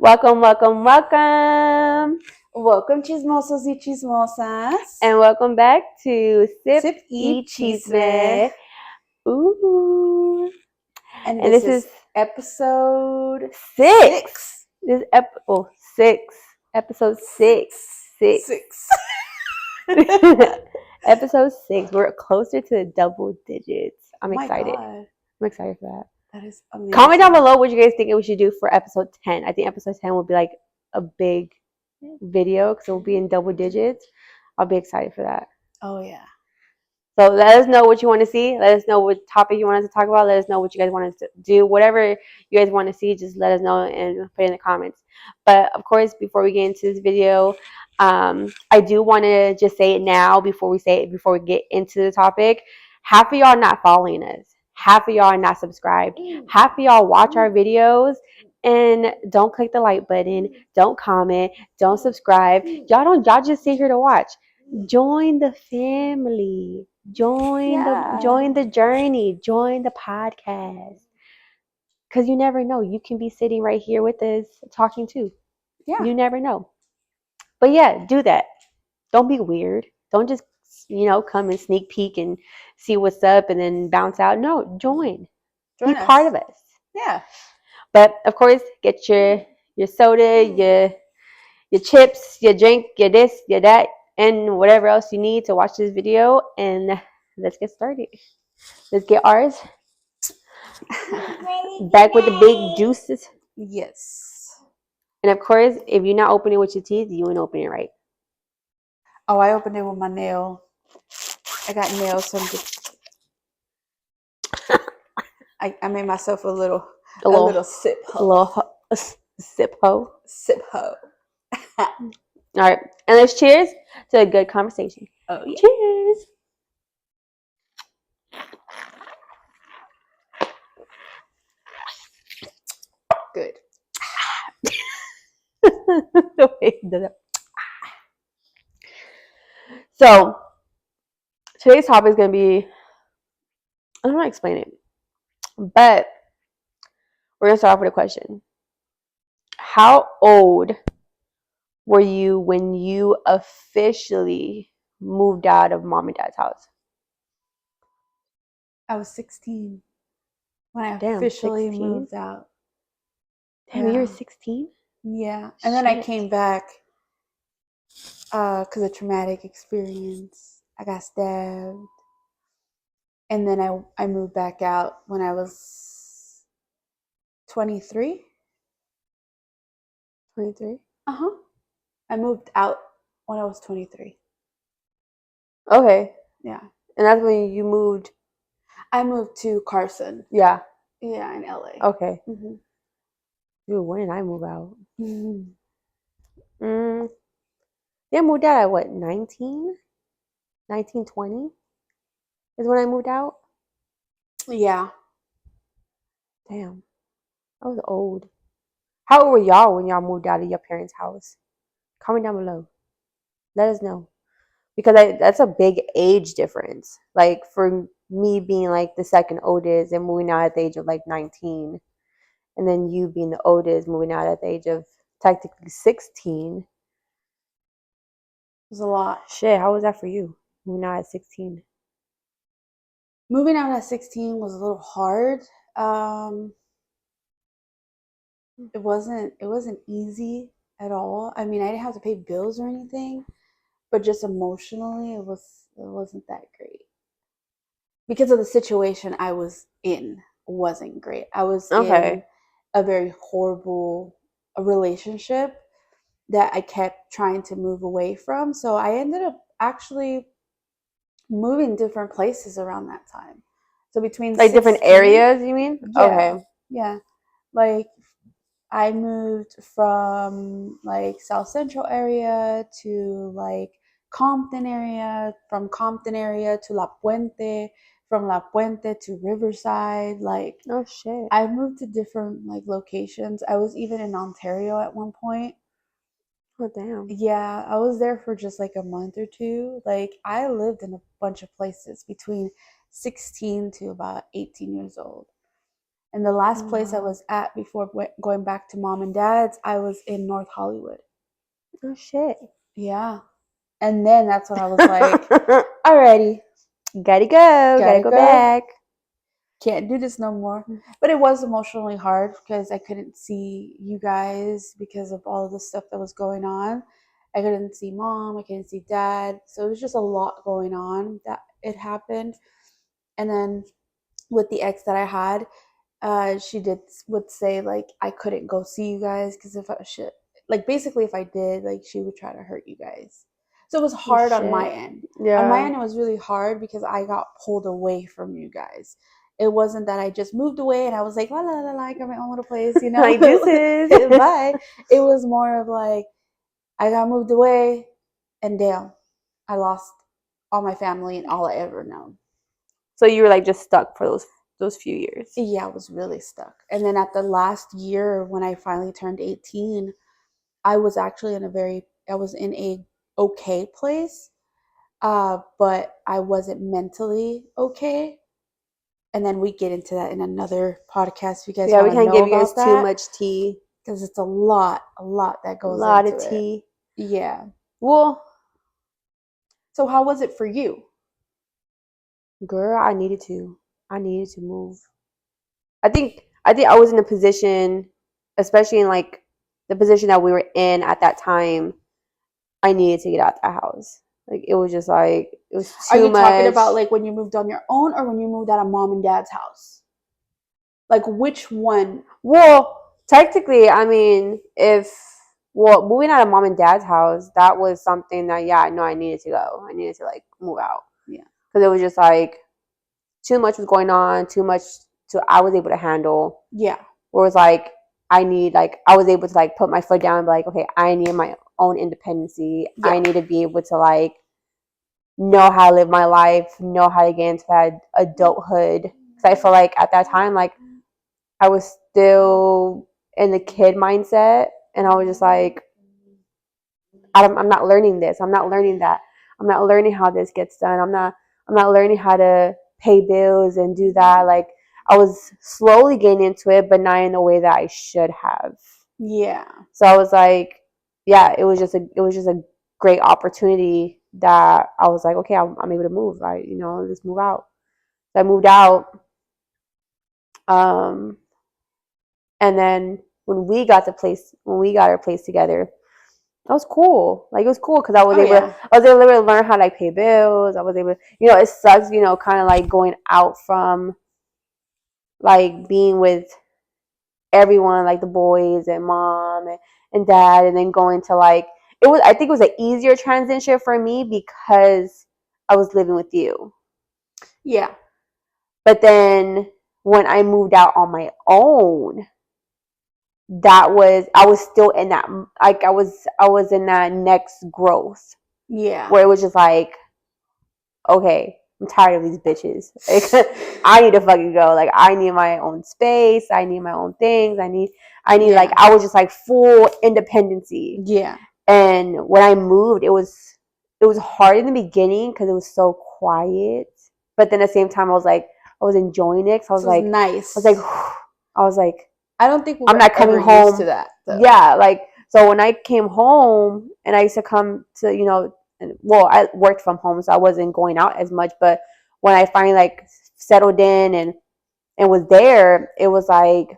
Welcome, welcome, welcome. Welcome, chismosos y chismosas. And welcome back to SipYChisme. SipYChisme. Ooh. And this is episode 6. This episode 6. Episode 6. We're closer to the double digits. I'm excited. God. I'm excited for that. That is amazing. Comment down below what you guys think we should do for episode 10. I think episode 10 will be like a big video because it will be in double digits. I'll be excited for that. Oh, yeah. So let us know what you want to see. Let us know what topic you want us to talk about. Let us know what you guys want us to do. Whatever you guys want to see, just let us know and put it in the comments. But of course, before we get into this video, I do want to just say it now before we get into the topic. Half of y'all not following us. Half of y'all are not subscribed. Half of y'all watch our videos and don't click the like button. Don't comment. Don't subscribe. Y'all just sit here to watch. Join the family. Join the journey. Join the podcast. Because you never know. You can be sitting right here with us talking too. Yeah. You never know. But yeah, do that. Don't be weird. Don't just, come and sneak peek and see what's up and then bounce out. No, join. Be part of us. Yeah. But of course, get your soda, your chips, your drink, your this, your that, and whatever else you need to watch this video. And let's get started. Let's get ours. Back with the big juices. Yes. And of course, if you're not opening with your teeth, you ain't opening it right. Oh, I opened it with my nail. I got nails, so I made myself a little sip hoe. Sip hoe. Sip hoe. All right. And let's cheers to a good conversation. Oh, yeah. Cheers. Good. The way he does it. So, today's topic is going to be, I don't know how to explain it, but we're going to start off with a question. How old were you when you officially moved out of mom and dad's house? I was 16 when I officially 16? moved out. Damn, you were 16? Yeah. And then I came back because of traumatic experience. I got stabbed. And then I moved back out when I was 23. 23? Uh-huh. I moved out when I was 23. Okay. Yeah. And that's when you moved? I moved to Carson. Yeah. Yeah, in LA. Okay. Mm-hmm. Dude, when did I move out? Mm-hmm. Yeah, I moved out at what, 19? 19, 20 is when I moved out? Yeah. Damn. I was old. How old were y'all when y'all moved out of your parents' house? Comment down below. Let us know. Because that's a big age difference. Like for me being like the second oldest and moving out at the age of like 19. And then you being the oldest, moving out at the age of technically 16. It was a lot. Shit, how was that for you? Moving out at 16. Moving out at 16 was a little hard. It wasn't easy at all. I mean, I didn't have to pay bills or anything, but just emotionally it wasn't that great. Because of the situation I was in wasn't great. I was in a very horrible relationship that I kept trying to move away from. So I ended up actually moving different places around that time. So between like 16, different areas, you mean? Yeah, okay. Yeah. Like I moved from like South Central area to like Compton area, from Compton area to La Puente, from La Puente to Riverside. Like, oh shit. I moved to different like locations. I was even in Ontario at one point. Oh damn. Yeah, I was there for just like a month or two. Like I lived in a bunch of places between 16 to about 18 years old. And the last place I was at before going back to mom and dad's, I was in North Hollywood. Oh shit. Yeah. And then that's when I was like, alrighty. Gotta go back. Can't do this no more. But it was emotionally hard because I couldn't see you guys because of all of the stuff that was going on. I couldn't see mom, I couldn't see dad. So it was just a lot going on that it happened. And then with the ex that I had, she would say like I couldn't go see you guys because if I should, like basically if I did, like she would try to hurt you guys. So it was hard on my end. Yeah. On my end, it was really hard because I got pulled away from you guys. It wasn't that I just moved away and I was like, la la la la, I got my own little place, you know. Like deuces. Bye. It was more of like I got moved away, and damn, I lost all my family and all I ever known. So you were like just stuck for those few years. Yeah, I was really stuck. And then at the last year when I finally turned 18, I was actually in a okay place, but I wasn't mentally okay. And then we get into that in another podcast. If you guys want to know about that. Yeah, we can't give you guys too much tea because it's a lot that goes into it. A lot of tea. Yeah. Well, so how was it for you? Girl, I needed to move. I think I was in a position, especially in like the position that we were in at that time, I needed to get out the house. Like it was just like it was too much. Are you talking about like when you moved on your own or when you moved out of mom and dad's house? Like which one? Well, technically, I mean, moving out of mom and dad's house, that was something that I know I needed to go. I needed to like move out. Yeah. Because it was just like too much was going on, too much I was able to handle. Yeah. Where it was like I was able to like put my foot down and be like, okay, I need my own independency. Yeah. I need to be able to like know how to live my life, know how to get into that adulthood. Because I feel like at that time, like I was still in the kid mindset, and I was just like, I'm not learning this. I'm not learning that. I'm not learning how this gets done. I'm not learning how to pay bills and do that. Like I was slowly getting into it, but not in the way that I should have. Yeah. So I was like, yeah, it was just a great opportunity that I was like, okay, I'm able to move. Let's move out. So I moved out. And then when we got our place together, that was cool. Like it was cool because I was able to learn how to like pay bills. I was able to, it sucks, kind of like going out from like being with everyone, like the boys and mom and dad, and then going to like I think it was an easier transition for me because I was living with you. Yeah. But then when I moved out on my own, I was still in that, like I was in that next growth. Yeah. Where it was just like, okay, I'm tired of these bitches. Like, I need to fucking go. Like I need my own space. I need my own things. I need like I was just like full independency. Yeah. And when I moved, it was hard in the beginning because it was so quiet. But then at the same time, I was enjoying it. So I was like, nice. I was like, I don't think I'm not coming home used to that. Though. Yeah, like so when I came home and I used to come to I worked from home, so I wasn't going out as much. But when I finally like settled in and was there, it was like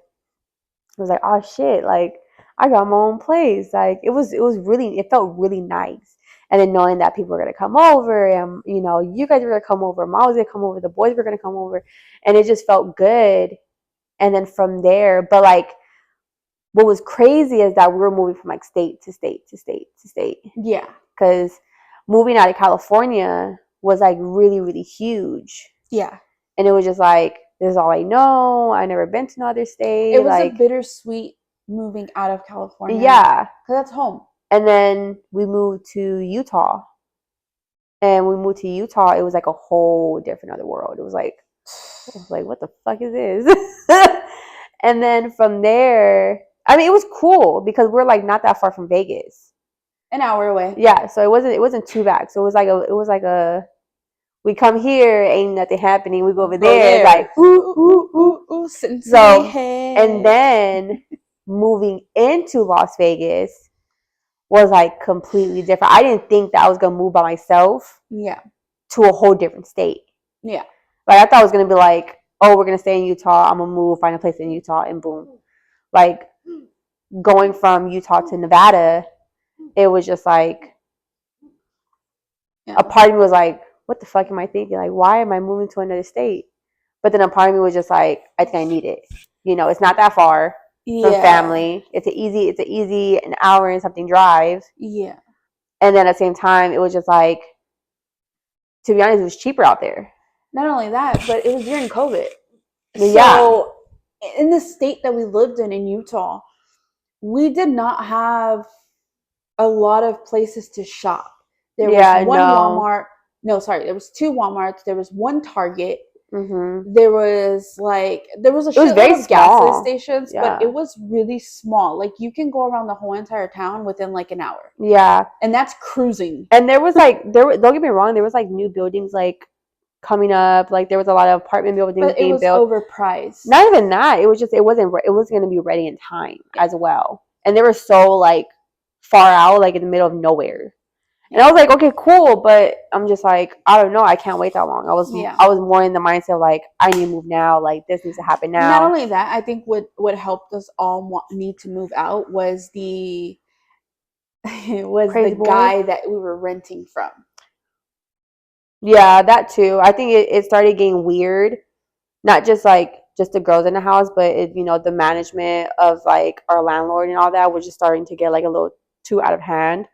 oh shit, like I got my own place. Like it felt really nice. And then knowing that people were gonna come over, and you guys were gonna come over, mom was gonna come over, the boys were gonna come over, and it just felt good. And then from there, but like what was crazy is that we were moving from like state to state to state to state. Yeah. Because moving out of California was like really, really huge. Yeah. And it was just like, this is all I know. I never been to another state. It was like, a bittersweet moving out of California. Yeah. Because that's home. And then we moved to Utah. And when we moved to Utah, it was like a whole different other world. It was like what the fuck is this? And then from there, I mean, it was cool because we're like not that far from Vegas. An hour away. Yeah, so it wasn't too bad. So it was like a We come here, ain't nothing happening. We go over Go there, it's like ooh, so. And then moving into Las Vegas was like completely different. I didn't think that I was gonna move by myself. Yeah. To a whole different state. Yeah. Like I thought it was gonna be like, oh, we're gonna stay in Utah. I'm gonna move, find a place in Utah, and boom. Like going from Utah to Nevada, it was just like a part of me was like, what the fuck am I thinking? Like, why am I moving to another state? But then a part of me was just like, I think I need it. You know, it's not that far from family. It's an easy an hour and something drive. Yeah. And then at the same time, it was just like, to be honest, it was cheaper out there. Not only that, but it was during COVID. Yeah. So in the state that we lived in Utah, we did not have a lot of places to shop. There was one Walmart. No, sorry. There was 2 Walmarts. There was 1 Target. Mm-hmm. There was a shitload of gas stations, but it was really small. Like you can go around the whole entire town within like an hour. Yeah, and that's cruising. And there was like don't get me wrong, there was like new buildings like coming up. Like there was a lot of apartment buildings being built. Overpriced. Not even that. It was just it wasn't going to be ready in time as well. And they were so like far out, like in the middle of nowhere. And I was like, okay, cool, but I'm just like, I don't know, I can't wait that long. I was more in the mindset of like, I need to move now, like this needs to happen now. Not only that, I think what helped us all need to move out was the guy that we were renting from. Yeah, that too. I think it started getting weird. Not just like just the girls in the house, but it, you know, the management of like our landlord and all that was just starting to get like a little too out of hand.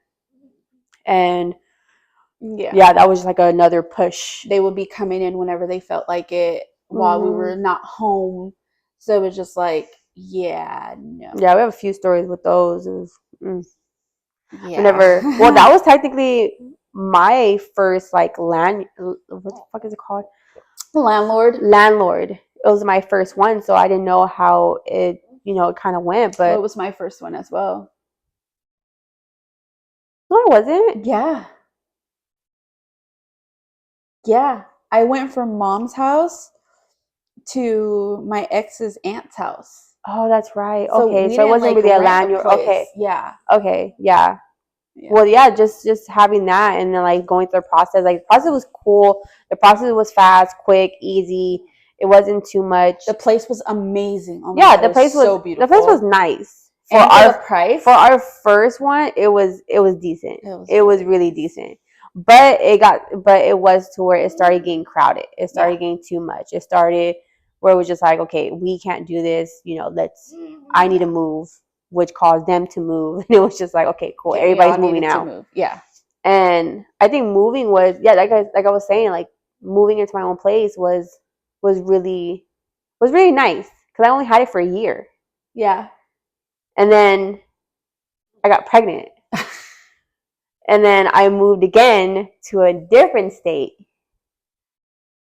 And yeah, that was just like another push. They would be coming in whenever they felt like it while we were not home. So it was just like, yeah, no. Yeah, we have a few stories with those. Whenever, well, that was technically my first like what the fuck is it called? Landlord. It was my first one, so I didn't know how it, you know, it kind of went. But it was my first one as well. No, it wasn't. Yeah. I went from mom's house to my ex's aunt's house. Oh, that's right. Okay, so it wasn't really a landlord. Okay. Yeah. Okay. Yeah. Well, yeah, just having that and then like going through the process. Like the process was cool. The process was fast, quick, easy. It wasn't too much. The place was amazing. Oh yeah, the place was so beautiful. The place was nice. For our price, for our first one, it was decent. It was really decent. But it was to where it started getting crowded. It started getting too much. It started where it was just like, okay, we can't do this. You know, I need to move, which caused them to move. And it was just like, okay, cool. Everybody's moving now. Yeah. And I think moving was, like I was saying, like moving into my own place was really nice because I only had it for a year. Yeah. And then I got pregnant. And then I moved again to a different state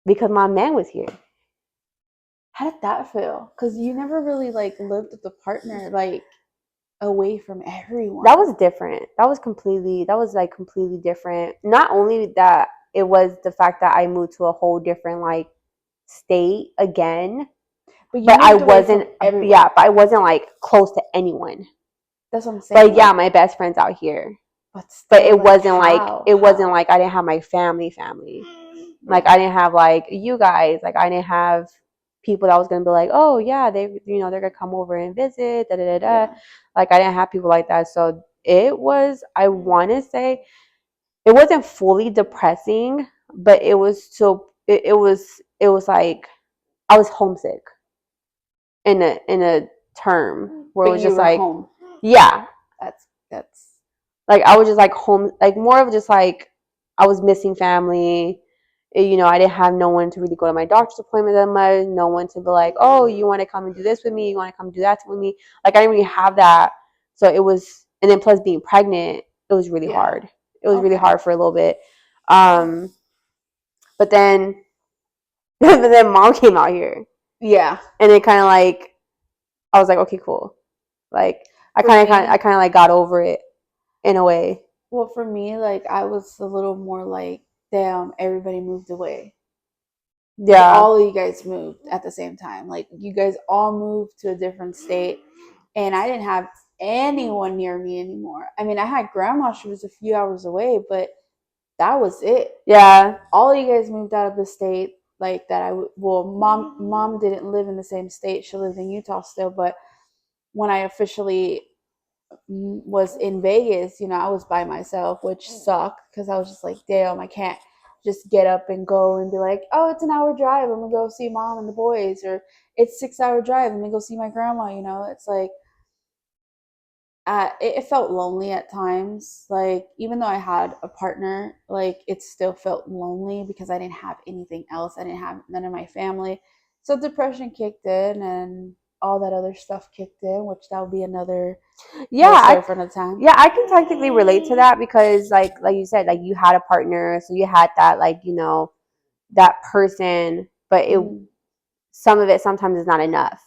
because my man was here. How did that feel? Because you never really like lived with a partner like away from everyone. That was different. That was completely different. Not only that, it was the fact that I moved to a whole different like state again. But I wasn't but I wasn't like close to anyone. That's what I'm saying. But yeah, my best friend's out here. But it wasn't like I didn't have my family. Like I didn't have like you guys. Like I didn't have people that was gonna be like, oh yeah, they're gonna come over and visit. Yeah. Like I didn't have people like that. So it was. I want to say it wasn't fully depressing, but it was so. It was like I was homesick. In a term where it was just like home. Yeah. That's like I was just like home, like more of just like I was missing family. You know, I didn't have no one to really go to my doctor's appointment that much. No one to be like, oh, you want to come and do this with me? You want to come do that with me? Like I didn't really have that. So it was, and then plus being pregnant, it was really hard. It was really hard for a little bit. But then mom came out here. Yeah. And it kind of like, I was like, okay, cool. Like I kind of like got over it in a way. Well, for me, like I was a little more like damn, everybody moved away. Yeah. All of you guys moved at the same time. Like, you guys all moved to a different state, and I didn't have anyone near me anymore. I mean, I had grandma, she was a few hours away, but that was it. Yeah. All of you guys moved out of the state. Like that, mom didn't live in the same state. She lived in Utah still, but when I officially was in Vegas, I was by myself, which sucked because I was just like, damn, I can't just get up and go and be like, oh, it's an hour drive, I'm gonna go see mom and the boys, or it's 6 hour drive, I'm gonna go see my grandma. It's like, it felt lonely at times. Like, even though I had a partner, like, it still felt lonely because I didn't have anything else. I didn't have none of my family. So depression kicked in, and all that other stuff kicked in, which that would be another story for another time. Yeah, I can technically relate to that because, like you said, like, you had a partner, so you had that, like, that person, but some of it sometimes is not enough.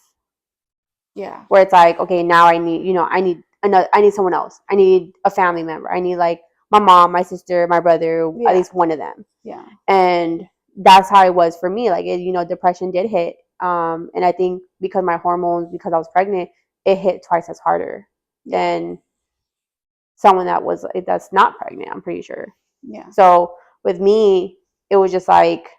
Yeah. Where it's like, okay, now I need someone else. I need a family member. I need, like, my mom, my sister, my brother, at least one of them. Yeah. And that's how it was for me. Like, depression did hit. And I think because my hormones, because I was pregnant, it hit twice as harder than someone that's not pregnant, I'm pretty sure. Yeah. So with me, it was just like,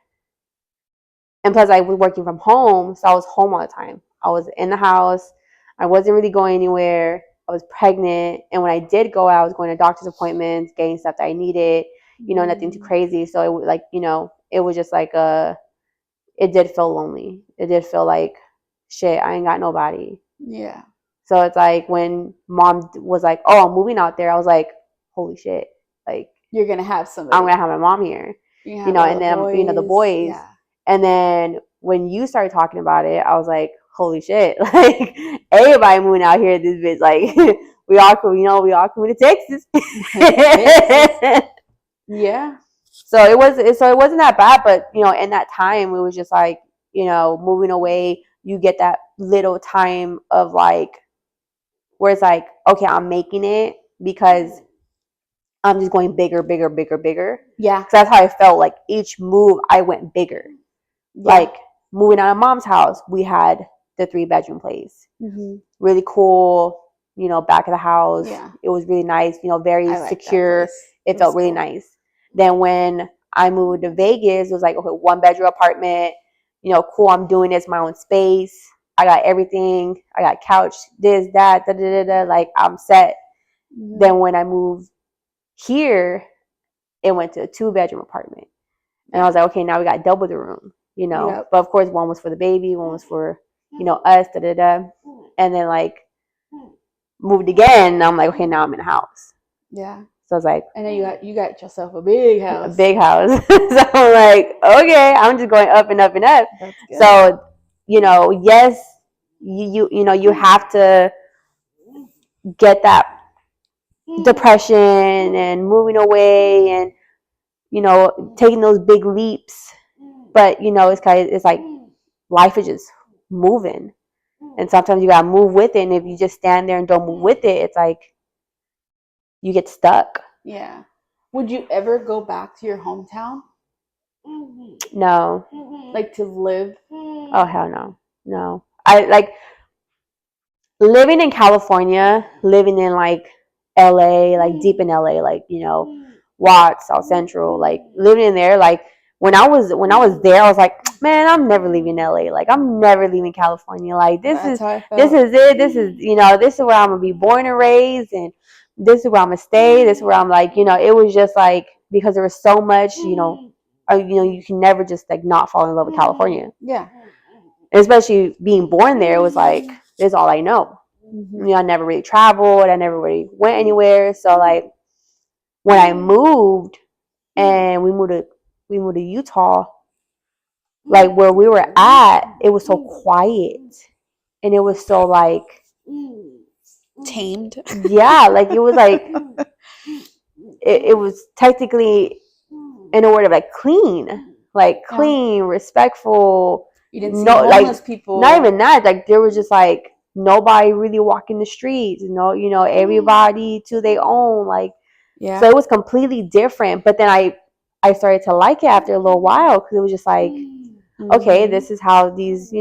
and plus I was working from home, so I was home all the time. I was in the house. I wasn't really going anywhere. I was pregnant, and when I did go out, I was going to doctor's appointments, getting stuff that I needed. Nothing too crazy. So it was like, it was just like it did feel lonely. It did feel like, shit, I ain't got nobody. Yeah. So it's like when mom was like, oh, I'm moving out there, I was like, holy shit, like, you're gonna have somebody. I'm gonna have my mom here, and then the boys. Yeah. And then when you started talking about it, I was like, holy shit, like, everybody moving out here, this bitch, like, we all coming to Texas. Yeah. So it wasn't that bad, but in that time, it was just like, moving away, you get that little time of, like, where it's like, okay, I'm making it because I'm just going bigger, bigger, bigger, bigger. Yeah. Because that's how I felt. Like, each move, I went bigger. Yeah. Like, moving out of mom's house, we had the 3-bedroom place. Mm-hmm. Really cool, back of the house. Yeah. It was really nice, very secure. It felt really nice. Then when I moved to Vegas, it was like, okay, 1-bedroom apartment, cool, I'm doing this, my own space. I got everything. I got couch, this, that, da, da, da, da. Like, I'm set. Mm-hmm. Then when I moved here, it went to a 2-bedroom apartment. And I was like, okay, now we got double the room, Yep. But of course, one was for the baby, one was for, us, da, da, da. And then, like, moved again. And I'm like, okay, now I'm in a house. Yeah. So I was like, and then you got yourself a big house. A big house. So I'm like, okay, I'm just going up and up and up. That's good. So, yes, you have to get that depression and moving away and, taking those big leaps. But, it's like life is just moving. And sometimes you got to move with it. And if you just stand there and don't move with it, it's like you get stuck. Yeah. Would you ever go back to your hometown? No. Like, to live? Oh, hell no. No. I like living in California, living in, like, LA, like deep in LA, like, Watts, South Central, like living in there, like when I was there, I was like, man, I'm never leaving LA. Like, I'm never leaving California. Like, this is it. This is this is where I'm gonna be born and raised, and this is where I'm gonna stay. This is where I'm, like, it was just like, because there was so much, you can never just, like, not fall in love with California. Yeah. And especially being born there, it was like, this is all I know. Mm-hmm. I never really traveled. I never really went anywhere. So, like, when I moved and we moved to Utah, like, where we were at, it was so quiet and it was so, like, tamed. Yeah, like, it was like it was technically, in a word of, like, clean, respectful. You didn't see homeless people. Not even that. Like, there was just, like, nobody really walking the streets. Everybody to their own. Like, yeah. So it was completely different. But then I started to like it after a little while because it was just like, okay, this is how these,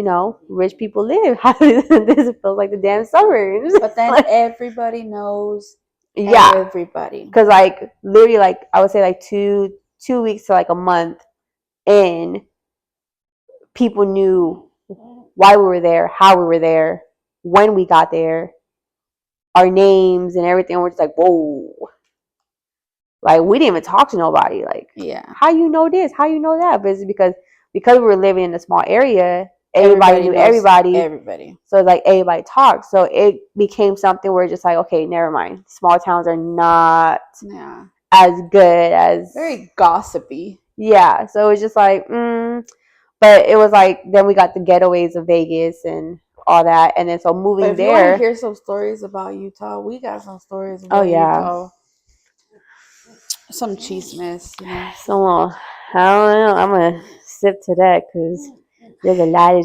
rich people live. How this feels like the damn suburbs. But then everybody knows everybody. Because like literally like I would say like 2 weeks to like a month in, people knew why we were there, how we were there, when we got there, our names and everything. We're just like, whoa. Like, we didn't even talk to nobody. Like, how you know this? How you know that? But it's because we were living in a small area, everybody knew everybody. So it's like everybody talked. So it became something where it's just like, okay, never mind. Small towns are not as good as... Very gossipy. Yeah. So it's just like, But it was like, then we got the getaways of Vegas and all that. And then so moving if there... you want to hear some stories about Utah, we got some stories about Utah. Some chisme, So, I don't know. I'm gonna sip to that because there's a lot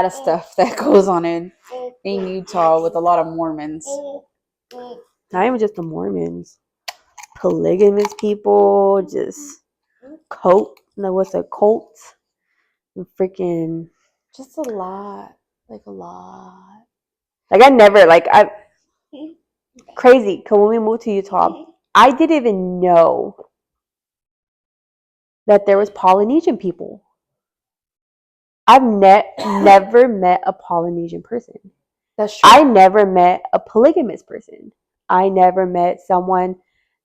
of stuff that goes on in Utah with a lot of Mormons. Not even just the Mormons, polygamous people, just cult. What's a cult? Freaking, just a lot, like a lot. Like crazy. Cause when we moved to Utah, I didn't even know that there was Polynesian people. I've never met a Polynesian person. That's true. I never met a polygamous person. I never met someone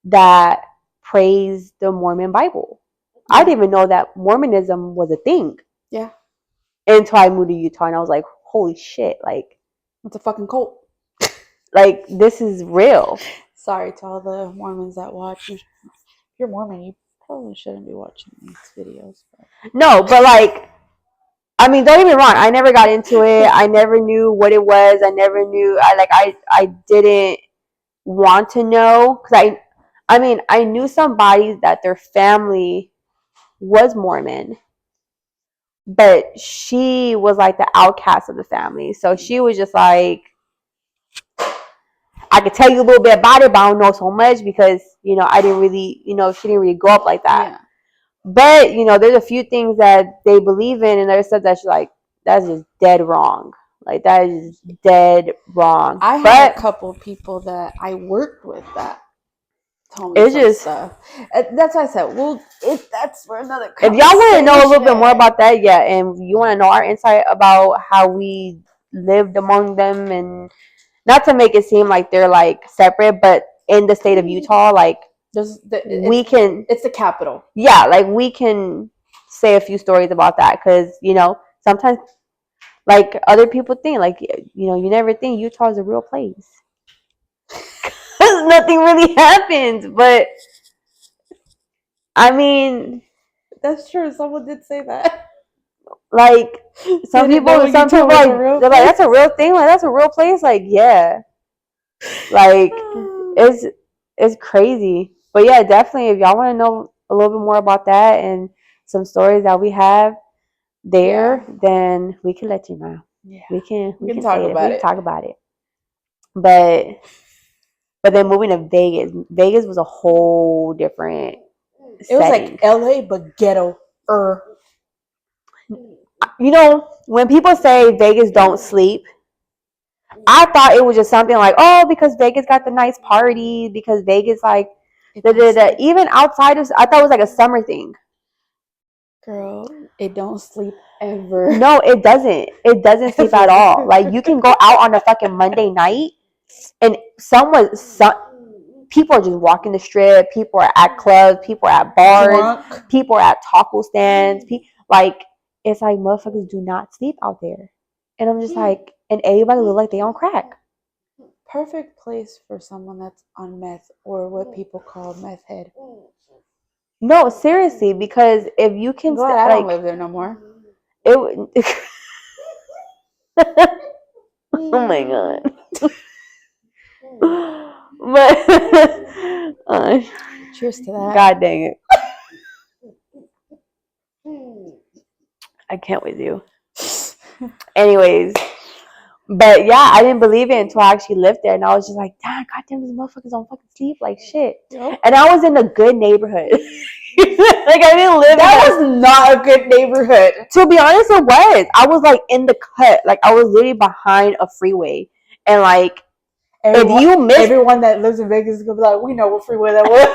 that praised the Mormon Bible. Yeah. I didn't even know that Mormonism was a thing. Yeah. Until I moved to Utah and I was like, holy shit, like, it's a fucking cult. Like, this is real. Sorry to all the Mormons that watch. If you're Mormon, you probably shouldn't be watching these videos. No, but like, I mean, don't get me wrong. I never got into it. I never knew what it was. I never knew. I didn't want to know because I knew somebody that their family was Mormon, but she was like the outcast of the family. So she was just like, I could tell you a little bit about it, but I don't know so much because, I didn't really, she didn't really grow up like that. Yeah. But, there's a few things that they believe in, and there's stuff that's like, that's just dead wrong. Like, that is dead wrong. I had a couple of people that I worked with that told me some stuff. That's why I said, well, that's for another conversation. If y'all want to know a little bit more about that, and you want to know our insight about how we lived among them, and not to make it seem like they're like separate, but in the state of Utah, like, it's the capital. Yeah, like, we can say a few stories about that because, sometimes, like, other people think, like, you never think Utah is a real place. Nothing really happens, but I mean, that's true. Someone did say that. Like, some people like, they're like, that's a real thing. Like, that's a real place. Like, yeah. Like, it's crazy. But yeah, definitely, if y'all want to know a little bit more about that and some stories that we have there, then we can let you know. Yeah. We can talk about it. We can talk about it. But then moving to Vegas. Vegas was a whole different setting. Was like LA but ghetto. When people say Vegas don't sleep, I thought it was just something like, oh, because Vegas got the nice parties, because Vegas, like, even outside of, I thought it was like a summer thing. Girl, it don't sleep ever. No, it doesn't. It doesn't sleep at all. Like, you can go out on a fucking Monday night, and people are just walking the strip. People are at clubs. People are at bars. Drunk. People are at taco stands. It's like, motherfuckers do not sleep out there. And I'm just like, and everybody look like they on crack. Perfect place for someone that's on meth, or what people call meth head. No, seriously, because if you can... I don't live there no more. Oh my God. But cheers to that. God dang it. I can't with you. Anyways, But yeah, I didn't believe it until I actually lived there, and I was just like, damn, goddamn, these motherfuckers don't fucking sleep like shit. Yep. And I was in a good neighborhood. Like I didn't live. That was not a good neighborhood. To be honest, it was. I was like in the cut. Like I was literally behind a freeway, and like Everyone, if you missed, everyone that lives in Vegas is gonna be like, we know what freeway that was.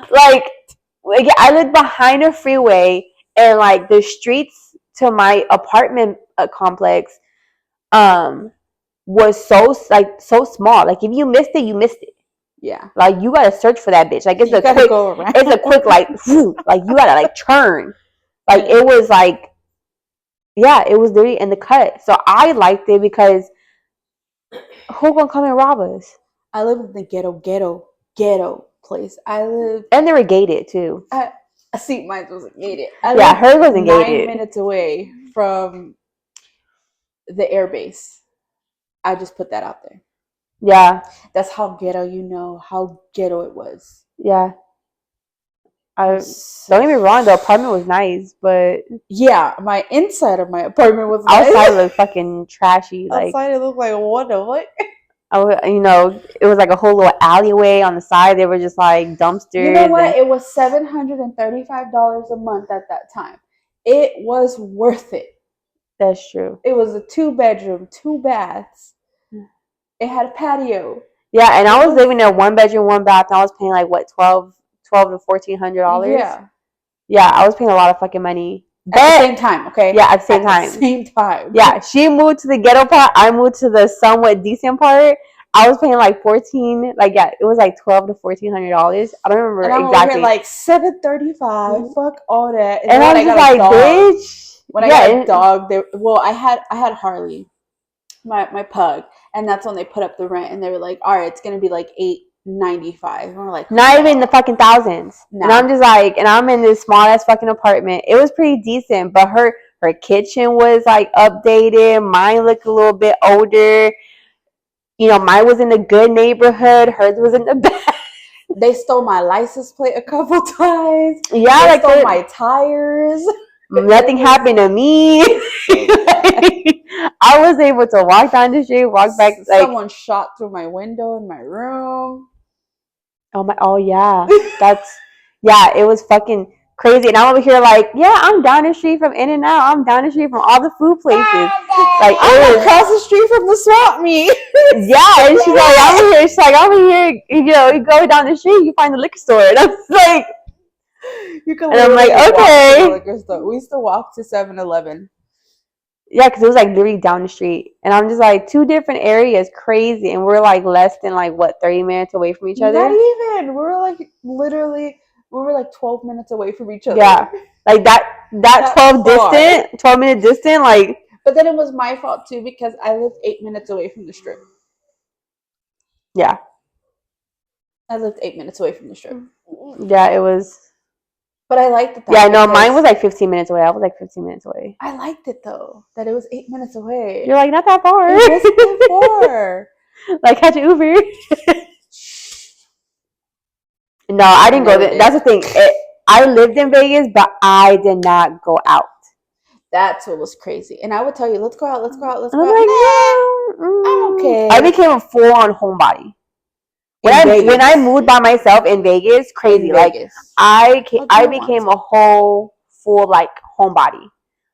like I lived behind a freeway, and like the streets to my apartment complex, was so small. Like if you missed it, you missed it. Yeah. Like you gotta search for that bitch. Like it's You a gotta quick, go around. it's a quick like, like you gotta like turn. Like it was like, yeah, it was literally in the cut. So I liked it because who gonna come and rob us? I live in the ghetto place. I live, And they were gated too. I see mine wasn't gated. Yeah, hers wasn't 9 gated. minutes away from the air base. I just put that out there. Yeah. That's how ghetto, you know how ghetto it was. Yeah. Don't get me wrong, the apartment was nice, but yeah, my inside of my apartment was nice. outside looked fucking trashy. Like outside it looked like what the what? You know, it was like a whole little alleyway on the side. They were just like dumpsters. You know what? It was $735 a month at that time. It was worth it. That's true. It was a 2-bedroom, 2 baths. It had a patio. Yeah, and I was living in a 1-bedroom, 1 bath, and I was paying like what, $12 to $1,400. Yeah. Yeah, I was paying a lot of fucking money. At the same time, okay? Yeah, at the same time. At the same time. Yeah, she moved to the ghetto part. I moved to the somewhat decent part. I was paying like it was like $1,200 to $1,400. I don't remember and I'm exactly. Over here like $735. Fuck all that. And I was just like, bitch. When I got a dog, I had Harley, my pug, and that's when they put up the rent, and they were like, all right, it's gonna be like $895. And we're like, not even the fucking thousands. No. And I'm just like, and I'm in this small ass fucking apartment. It was pretty decent, but her kitchen was like updated. Mine looked a little bit older. You know, mine was in a good neighborhood. Hers was in the bad. They stole my license plate a couple times. Yeah, they stole my tires. Nothing happened to me. I was able to walk down the street, walk back. Like, someone shot through my window in my room. Oh yeah, it was fucking crazy. And I'm over here like, yeah, I'm down the street from In-N-Out. I'm down the street from all the food places. Like I'm across the street from the swap meet. Yeah, and she's like, I'm here. She's like, over here. You know, you go down the street, you find the liquor store. And I'm like, you can. And I'm like, okay. To the liquor store. We used to walk to 7-Eleven. Yeah, because it was like literally down the street, and I'm just like 2 different areas, crazy, and we're like less than like what 30 minutes away from each other. Not even. We were like literally. We were like 12 minutes away from each other. Yeah, like that 12 minute distance, like. But then it was my fault too because I lived 8 minutes away from the strip. Yeah. I lived 8 minutes away from the strip. Yeah, it was. But I liked it. Yeah, no, mine was like 15 minutes away. I was like 15 minutes away. I liked it though, that it was 8 minutes away. You're like, not that far. It wasn't that far. Like, catch an Uber. No, I didn't go there. That's the thing. I lived in Vegas, but I did not go out. That's what was crazy. And I would tell you, let's go out. I'm like, I'm okay. I became a full-on homebody. When I moved by myself in Vegas, crazy. Like I became a whole full like homebody.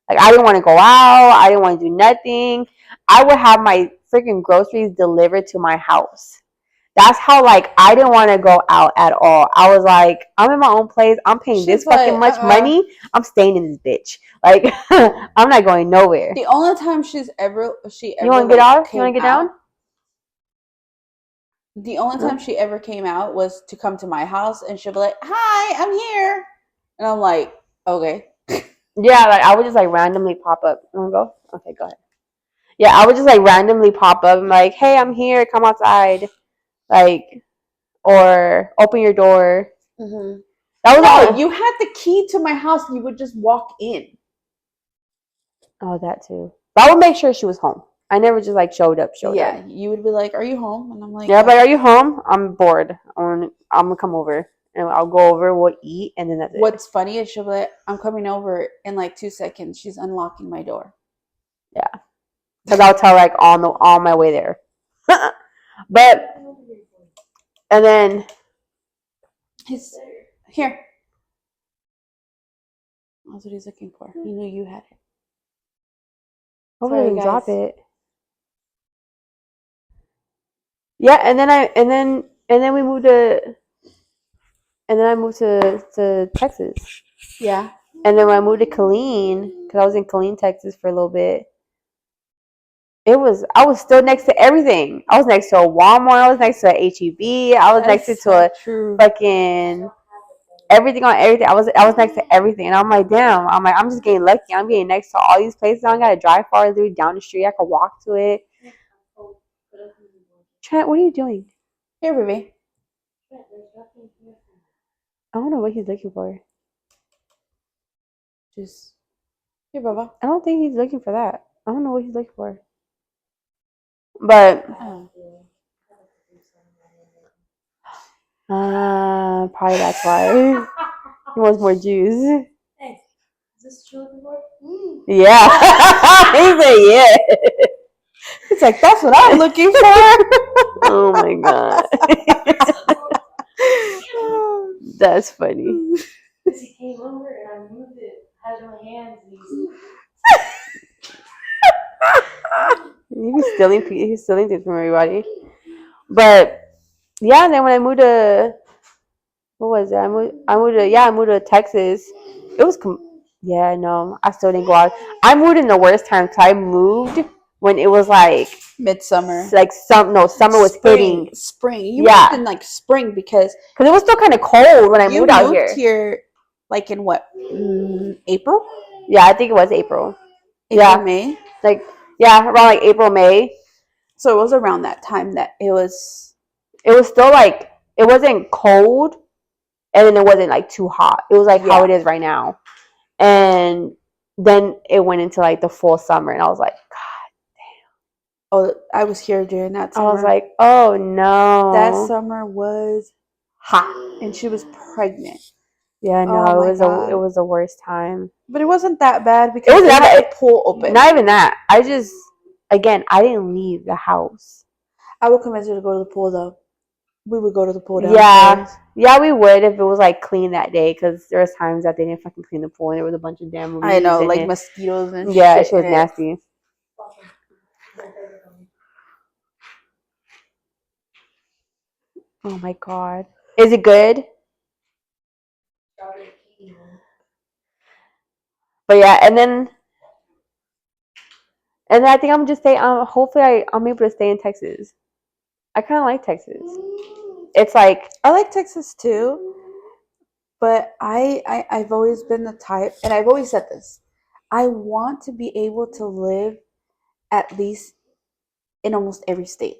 Like I didn't want to go out. I didn't want to do nothing. I would have my freaking groceries delivered to my house. That's how like I didn't want to go out at all. I was like, I'm in my own place. I'm paying this fucking much money. I'm staying in this bitch. Like I'm not going nowhere. The only time she ever You want to get off? You want to get down? The only time she ever came out was to come to my house, and she'll be like, "Hi, I'm here," and I'm like, "Okay." Yeah, like I would just like randomly pop up. You want to go? Okay, go ahead. Yeah, I would just like randomly pop up and like, "Hey, I'm here. Come outside," like, or open your door. Mm-hmm. That was you had the key to my house. You would just walk in. Oh, that too. But I would make sure she was home. I never just like showed up. Yeah, you would be like, "Are you home?" And I'm like, "Yeah, but are you home? I'm bored. I'm gonna come over, and I'll go over. We'll eat, and then that's it." What's funny is she'll be like, "I'm coming over in like 2 seconds." She's unlocking my door. Yeah, because I'll tell like on my way there. But and then He's here. That's what he's looking for. He knew you had it. hopefully I Sorry, didn't drop guys. it. Yeah, and then we moved to and then I moved to Texas. Yeah. And then when I moved to Killeen, because I was in Killeen, Texas for a little bit, I was still next to everything. I was next to a Walmart. I was next to a HEB. I was next to a true. fucking everything on everything. I was next to everything, and I'm like, damn. I'm just getting lucky. I'm getting next to all these places. I don't gotta drive far. Literally down the street. I could walk to it. Trent, what are you doing? Here, baby. I don't know what he's looking for. Just here, Baba. I don't think he's looking for that. I don't know what he's looking for. But probably that's why he wants more juice. Hey, is this what you're looking for? Yeah. He said yeah. It's like, that's what I'm looking for. Oh my god. That's funny. Because he came over and I moved it, had it in my hands, and He's stealing things from everybody. But yeah, and then when I moved to what was it? I moved to Texas. It was I still didn't go out. I moved in the worst time because I moved when it was like Midsummer. like summer was hitting. Spring. You moved in like spring because it was still kind of cold when I you moved out here. Like in what? April? Yeah, I think it was April. May. Like around like April, May. So it was around that time that it was still like it wasn't cold, and then it wasn't like too hot. It was like how it is right now, and then it went into like the full summer, and I was like, God. Oh, I was here during that summer. I was like, oh no. That summer was hot, and she was pregnant. Yeah, no, it was the worst time. But it wasn't that bad because it was they had the pool open. Not even that. I didn't leave the house. I would convince her to go to the pool though. We would go to the pool downstairs. Yeah, we would if it was like clean that day, because there was times that they didn't fucking clean the pool and there was a bunch of damn leaves. I know, like mosquitoes and shit. Yeah, it was nasty. Oh my god. Is it good? But yeah, and then I think I'm just saying, hopefully I'm able to stay in Texas. I kind of like Texas. It's like, I like Texas too, but I've always been the type, and I've always said this, I want to be able to live at least in almost every state.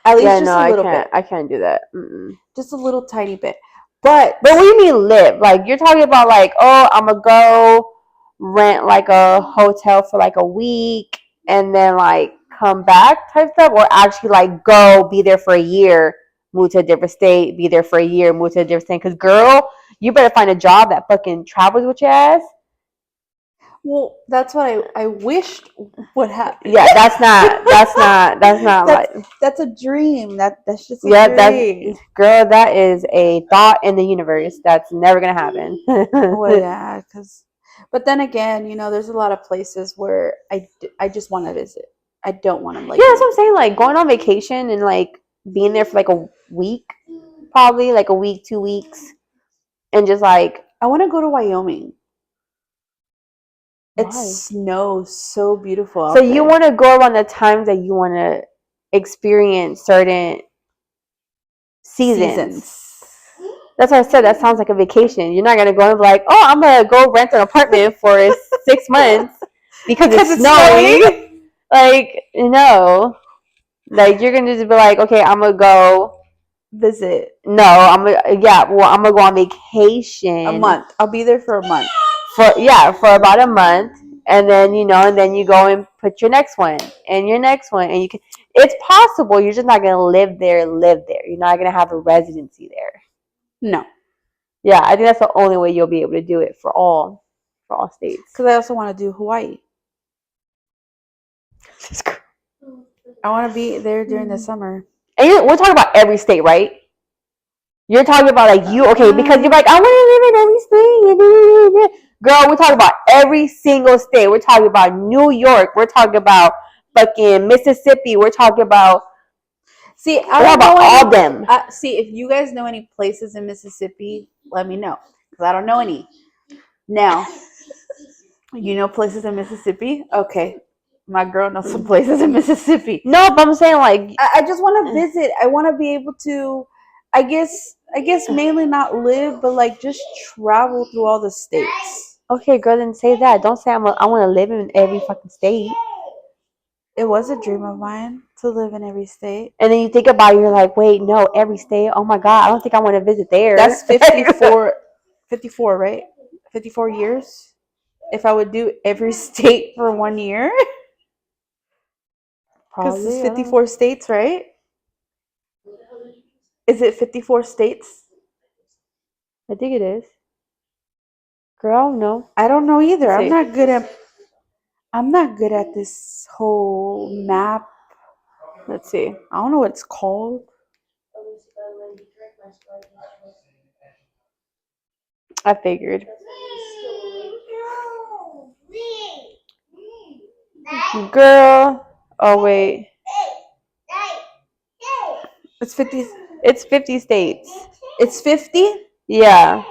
At least a little bit. I can't do that. Mm-mm. Just a little tiny bit. But what do you mean live? Like, you're talking about like, oh, I'm gonna go rent like a hotel for like a week and then like come back type stuff, or actually like go be there for a year, move to a different state, be there for a year, move to a different state? Because girl, you better find a job that fucking travels with your ass. Well, that's what I wished would happen. Yeah, that's not that's a dream. That's just a dream. Girl, that is a thought in the universe that's never gonna happen. Well, yeah, but then again, there's a lot of places where I just want to visit. I don't want to like. Yeah, that's what I'm saying. Like going on vacation and like being there for like a week, probably like a week, 2 weeks, and just like I want to go to Wyoming. Why? It snows so beautiful. So you want to go around the times that you want to experience certain seasons. That's what I said. That sounds like a vacation. You're not gonna go and be like, oh, I'm gonna go rent an apartment for 6 months because it's snowing. Like, no. Like, you're gonna just be like, okay, I'm gonna go visit. No, I'm gonna go on vacation. A month. I'll be there for a month. For about a month, and then you go and put your next one and your next one, and it's possible. You're just not gonna live there. You're not gonna have a residency there. No. Yeah, I think that's the only way you'll be able to do it for all states. Because I also want to do Hawaii. This I want to be there during the summer. And we're talking about every state, right? You're talking about like you, okay, because you're like, I want to live in every state. Girl, we're talking about every single state. We're talking about New York. We're talking about fucking Mississippi. We're talking about. See, I don't know all them. See, if you guys know any places in Mississippi, let me know because I don't know any. Now, you know places in Mississippi? Okay, my girl knows some places in Mississippi. No, but I'm saying like I just want to visit. I want to be able to. I guess mainly not live, but like just travel through all the states. okay, girl, then say that. Don't say I want to live in every fucking state. It was a dream of mine to live in every state. And then you think about it, you're like, wait, no, every state. Oh my god, I don't think I want to visit there. That's 54, right? 54 years. If I would do every state for 1 year, because it's 54 states, right? Is it 54 states? I think it is. Girl, I don't know. I don't know either. Let's see. I'm not good at this whole map. Let's see. I don't know what it's called. I figured. Girl. Oh wait. It's 50. It's 50 states. It's 50. Yeah.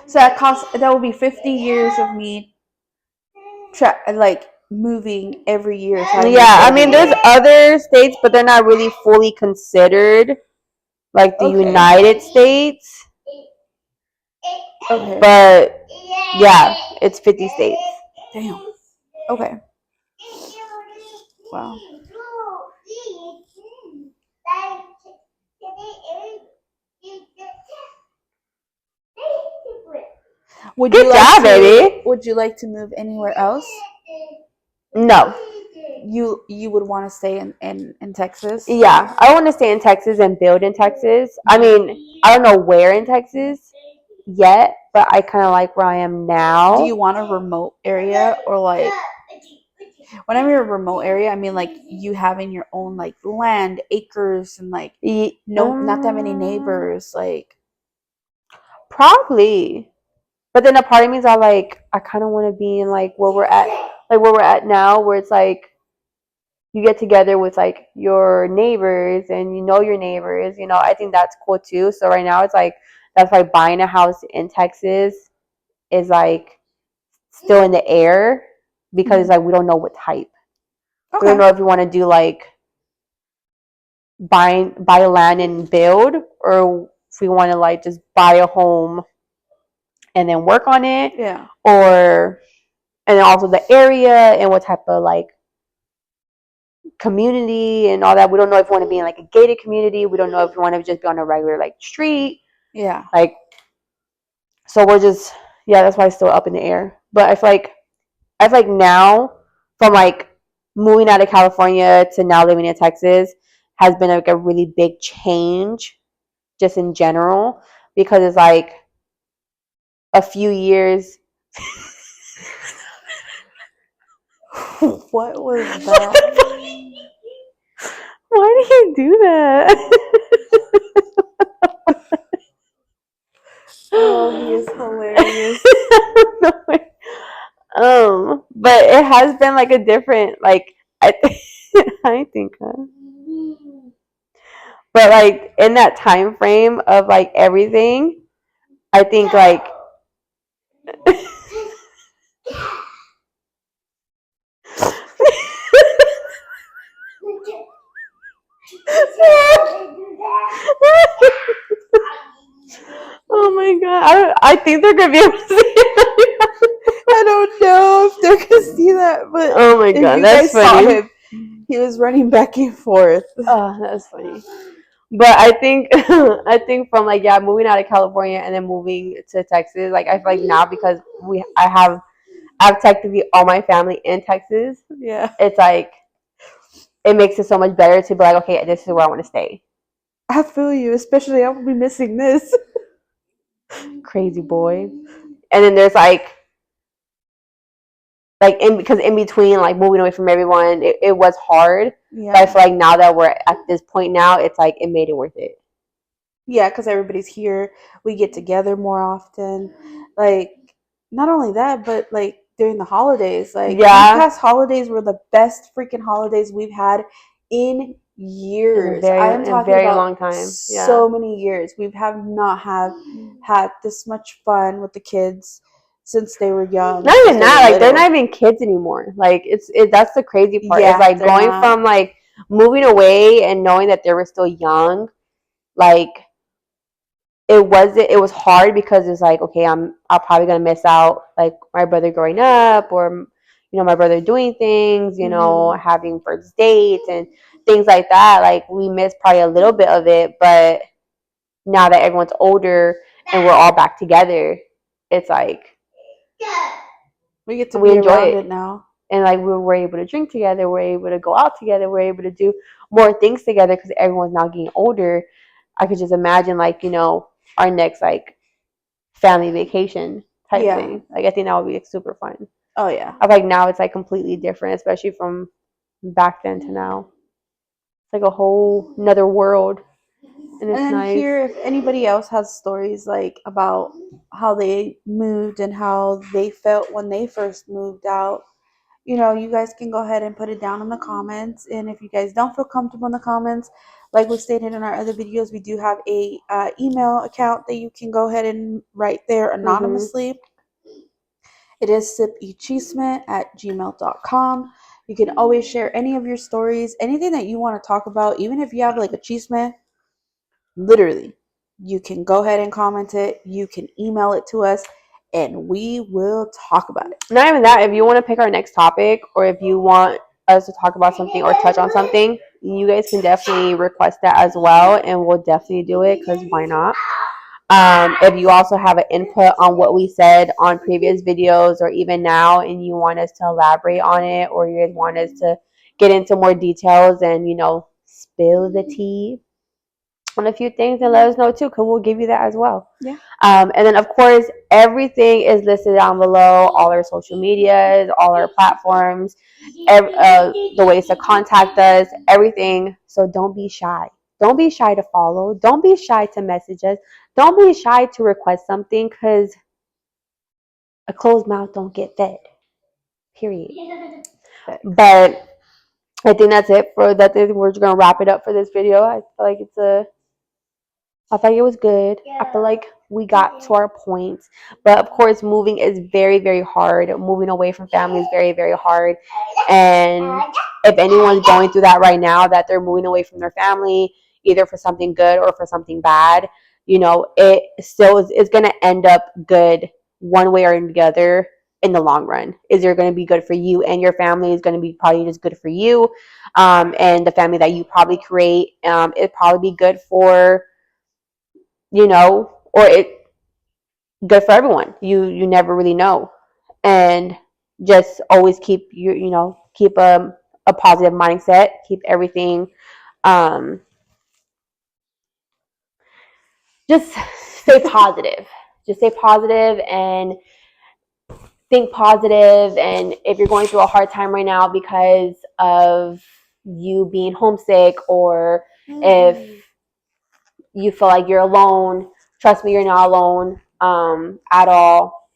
So that will be 50 years of me, like moving every year. Yeah, I mean, there's other states, but they're not really fully considered like the United States. Okay. But yeah, it's 50 states. Damn. Okay. Wow. Good job, baby. Would you like to move anywhere else? No. You would want to stay in Texas? Yeah, I want to stay in Texas and build in Texas. I mean, I don't know where in Texas yet, but I kind of like where I am now. Do you want a remote area, or like, when I mean a remote area, I mean like you having your own like land, acres, and like not that many neighbors, like? Probably. But then a part of me is all like, I kind of want to be in like where we're at now, where it's like you get together with like your neighbors and you know your neighbors. You know, I think that's cool too. So right now it's like that's why buying a house in Texas is like still in the air because it's like we don't know what type. Okay. We don't know if we want to do like buy land and build, or if we want to like just buy a home and then work on it. Yeah. Or and then also the area and what type of like community and all that. We don't know if we want to be in like a gated community. We don't know if we want to just be on a regular like street. Yeah. Like, so we're just, yeah, that's why it's still up in the air. But I feel like now from like moving out of California to now living in Texas has been like a really big change just in general, because it's like a few years. What was that? Why did you do that? Oh, he is hilarious. But it has been like a different, like, I think, but like in that time frame of like everything, I think like oh my god, I think they're gonna be able to see it. I don't know if they're gonna see that, but oh my god, that's funny. Saw him, he was running back and forth. Oh, that's funny. But I think from like moving out of California and then moving to Texas, like I feel like now because I've technically all my family in Texas. Yeah, it's like it makes it so much better to be like, okay, this is where I want to stay. I feel you, especially I will be missing this. Crazy boy. And then there's like like because in between like moving away from everyone, it was hard. Yeah. But I feel like now that we're at this point now, it's like it made it worth it. Yeah, because everybody's here. We get together more often. Like, not only that, but like during the holidays. Like, these past holidays were the best freaking holidays we've had in years. I am talking very about long time. so many years. We have not had this much fun with the kids since they were young. Not even that. Like, they're not even kids anymore. Like, that's the crazy part. Yeah, it's like they're going not. from like moving away and knowing that they were still young. Like, it was hard because it's like, okay, I'm probably gonna miss out like my brother growing up, or my brother doing things, having first dates and things like that. Like, we missed probably a little bit of it, but now that everyone's older and we're all back together, it's like we get to be enjoy around it now. And like we're able to drink together, we're able to go out together, we're able to do more things together because everyone's now getting older. I could just imagine like, our next like family vacation type thing. Like, I think that would be like, super fun. Oh yeah. I feel like now it's like completely different, especially from back then to now. It's like a whole another world. And it's nice. Here, if anybody else has stories like about how they moved and how they felt when they first moved out, you guys can go ahead and put it down in the comments. And if you guys don't feel comfortable in the comments, like we stated in our other videos, we do have a email account that you can go ahead and write there anonymously. It is SipYChisme@gmail.com. You can always share any of your stories, anything that you want to talk about, even if you have like a chisme. Literally, you can go ahead and comment it. You can email it to us, and we will talk about it. Not even that. If you want to pick our next topic, or if you want us to talk about something or touch on something, you guys can definitely request that as well, and we'll definitely do it because why not? If you also have an input on what we said on previous videos or even now, and you want us to elaborate on it, or you guys want us to get into more details and spill the tea on a few things, and let us know too, because we'll give you that as well. Yeah. And then of course everything is listed down below, all our social medias, all our platforms, the ways to contact us, everything. So don't be shy. Don't be shy to follow. Don't be shy to message us. Don't be shy to request something, because a closed mouth don't get fed. Period. But I think that's it for that. We're just gonna wrap it up for this video. I feel like it was good. I feel like we got to our points. But of course, moving is very, very hard. Moving away from family is very, very hard. And if anyone's going through that right now, that they're moving away from their family, either for something good or for something bad, it still is going to end up good one way or the other in the long run. Is it going to be good for you and your family? Is going to be probably just good for you, and the family that you probably create. It'd probably be good for or it good for everyone. You never really know. And just always keep keep a positive mindset, keep everything just stay positive. Just stay positive and think positive. And if you're going through a hard time right now because of you being homesick, or if you feel like you're alone, trust me, you're not alone at all.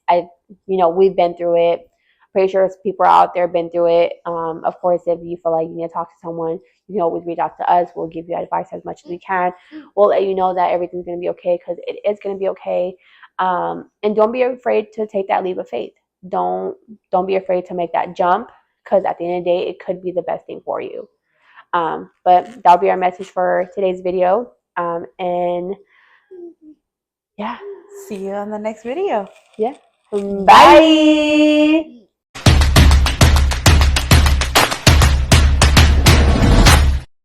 We've been through it. Pretty sure people out there been through it. Of course, if you feel like you need to talk to someone, you can always reach out to us. We'll give you advice as much as we can. We'll let you know that everything's going to be okay, because it is going to be okay. And don't be afraid to take that leap of faith. Don't be afraid to make that jump, because at the end of the day, it could be the best thing for you. But that'll be our message for today's video. And yeah, see you on the next video. Yeah. Bye.